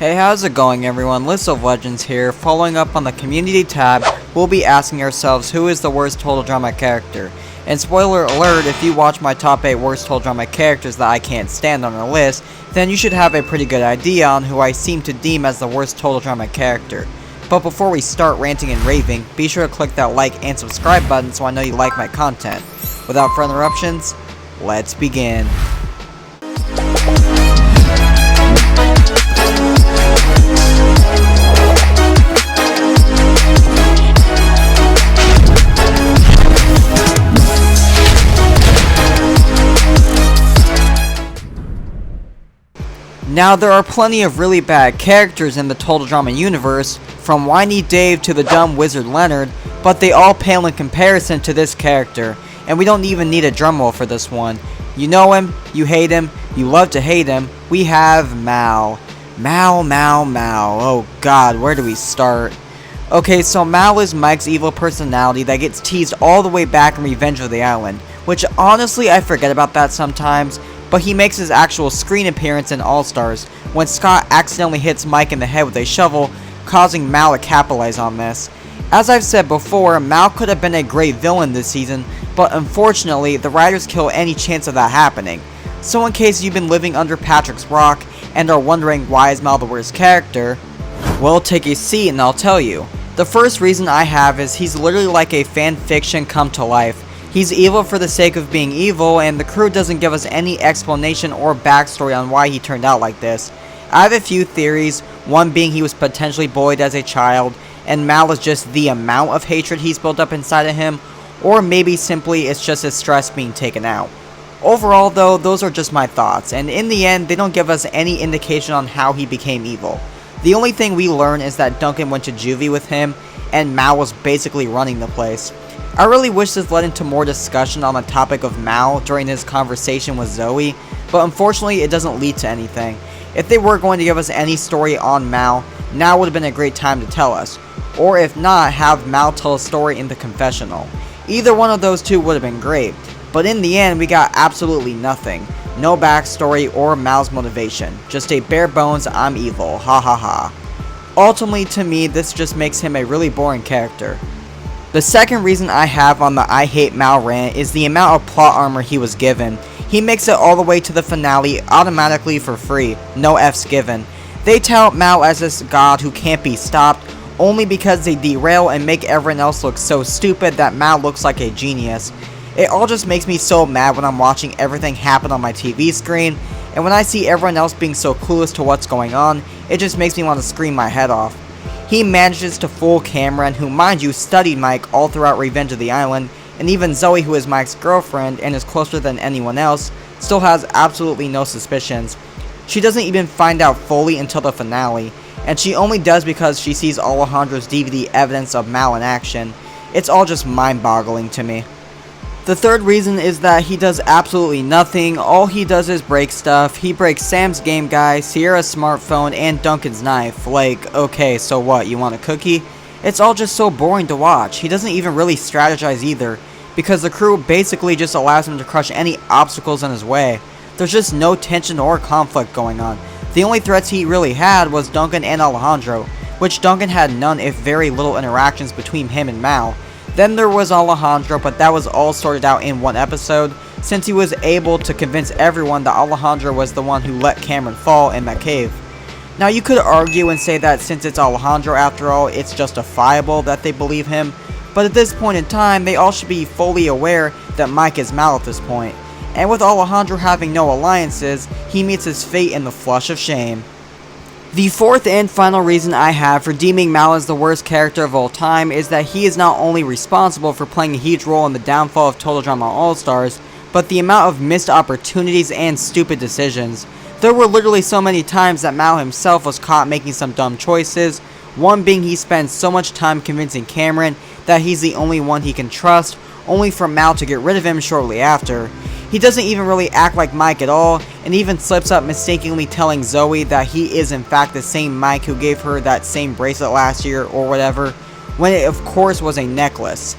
Hey, how's it going everyone? List of Legends here. Following up on the community tab, we'll be asking ourselves who is the worst total drama character. And spoiler alert, if you watch my top 8 worst total drama characters that I can't stand on a list, then you should have a pretty good idea on who I seem to deem as the worst total drama character. But before we start ranting and raving, be sure to click that like and subscribe button so I know you like my content. Without further interruptions, let's begin. Now, there are plenty of really bad characters in the Total Drama universe, from whiny Dave to the dumb wizard Leonard, but they all pale in comparison to this character, and we don't even need a drumroll for this one. You know him, you hate him, you love to hate him, we have Mal. Mal. Oh god, where do we start? Okay, so Mal is Mike's evil personality that gets teased all the way back in Revenge of the Island, which honestly I forget about that sometimes. But he makes his actual screen appearance in All-Stars, when Scott accidentally hits Mike in the head with a shovel, causing Mal to capitalize on this. As I've said before, Mal could have been a great villain this season, but unfortunately, the writers kill any chance of that happening. So in case you've been living under Patrick's rock, and are wondering why is Mal the worst character, well, take a seat and I'll tell you. The first reason I have is he's literally like a fan fiction come to life. He's evil for the sake of being evil, and the crew doesn't give us any explanation or backstory on why he turned out like this. I have a few theories, one being he was potentially bullied as a child, and Mal is just the amount of hatred he's built up inside of him, or maybe simply it's just his stress being taken out. Overall though, those are just my thoughts, and in the end, they don't give us any indication on how he became evil. The only thing we learn is that Duncan went to juvie with him, and Mal was basically running the place. I really wish this led into more discussion on the topic of Mal during his conversation with Zoe, but unfortunately it doesn't lead to anything. If they were going to give us any story on Mal, now would have been a great time to tell us. Or if not, have Mal tell a story in the confessional. Either one of those two would have been great, but in the end we got absolutely nothing. No backstory or Mal's motivation, just a bare bones I'm evil, ha ha ha. Ultimately to me this just makes him a really boring character. The second reason I have on the I hate Mal rant is the amount of plot armor he was given. He makes it all the way to the finale automatically for free, no F's given. They tout Mal as this god who can't be stopped, only because they derail and make everyone else look so stupid that Mal looks like a genius. It all just makes me so mad when I'm watching everything happen on my TV screen, and when I see everyone else being so clueless to what's going on, it just makes me want to scream my head off. He manages to fool Cameron, who mind you studied Mike all throughout Revenge of the Island, and even Zoe, who is Mike's girlfriend and is closer than anyone else, still has absolutely no suspicions. She doesn't even find out fully until the finale, and she only does because she sees Alejandro's DVD evidence of Mal in action. It's all just mind-boggling to me. The third reason is that he does absolutely nothing. All he does is break stuff. He breaks Sam's game guy, Sierra's smartphone, and Duncan's knife. Like, okay, so what, you want a cookie? It's all just so boring to watch. He doesn't even really strategize either, because the crew basically just allows him to crush any obstacles in his way. There's just no tension or conflict going on. The only threats he really had was Duncan and Alejandro, which Duncan had none if very little interactions between him and Mal. Then there was Alejandro, but that was all sorted out in one episode, since he was able to convince everyone that Alejandro was the one who let Cameron fall in that cave. Now you could argue and say that since it's Alejandro after all, it's justifiable that they believe him, but at this point in time, they all should be fully aware that Mike is Mal at this point. And with Alejandro having no alliances, he meets his fate in the flush of shame. The fourth and final reason I have for deeming Mal as the worst character of all time is that he is not only responsible for playing a huge role in the downfall of Total Drama All-Stars, but the amount of missed opportunities and stupid decisions. There were literally so many times that Mal himself was caught making some dumb choices, one being he spends so much time convincing Cameron that he's the only one he can trust, only for Mal to get rid of him shortly after. He doesn't even really act like Mike at all, and even slips up mistakenly telling Zoe that he is in fact the same Mike who gave her that same bracelet last year or whatever, when it of course was a necklace.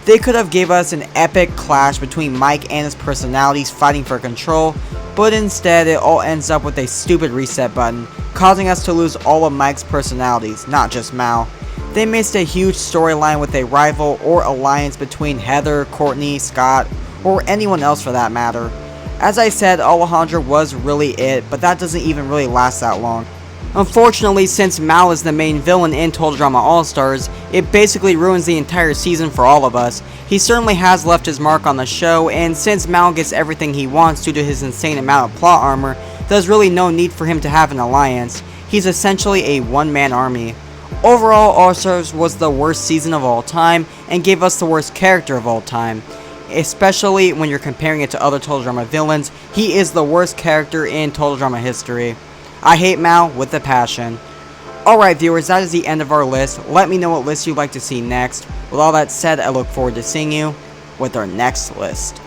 They could have gave us an epic clash between Mike and his personalities fighting for control, but instead it all ends up with a stupid reset button, causing us to lose all of Mike's personalities, not just Mal. They missed a huge storyline with a rival or alliance between Heather, Courtney, Scott, or anyone else for that matter. As I said, Alejandra was really it, but that doesn't even really last that long. Unfortunately, since Mal is the main villain in Total Drama All-Stars, it basically ruins the entire season for all of us. He certainly has left his mark on the show, and since Mal gets everything he wants due to his insane amount of plot armor, there's really no need for him to have an alliance. He's essentially a one-man army. Overall, All-Stars was the worst season of all time, and gave us the worst character of all time. Especially when you're comparing it to other Total Drama villains, he is the worst character in Total Drama history. I hate Mal with a passion. Alright viewers, that is the end of our list. Let me know what list you'd like to see next. With all that said, I look forward to seeing you with our next list.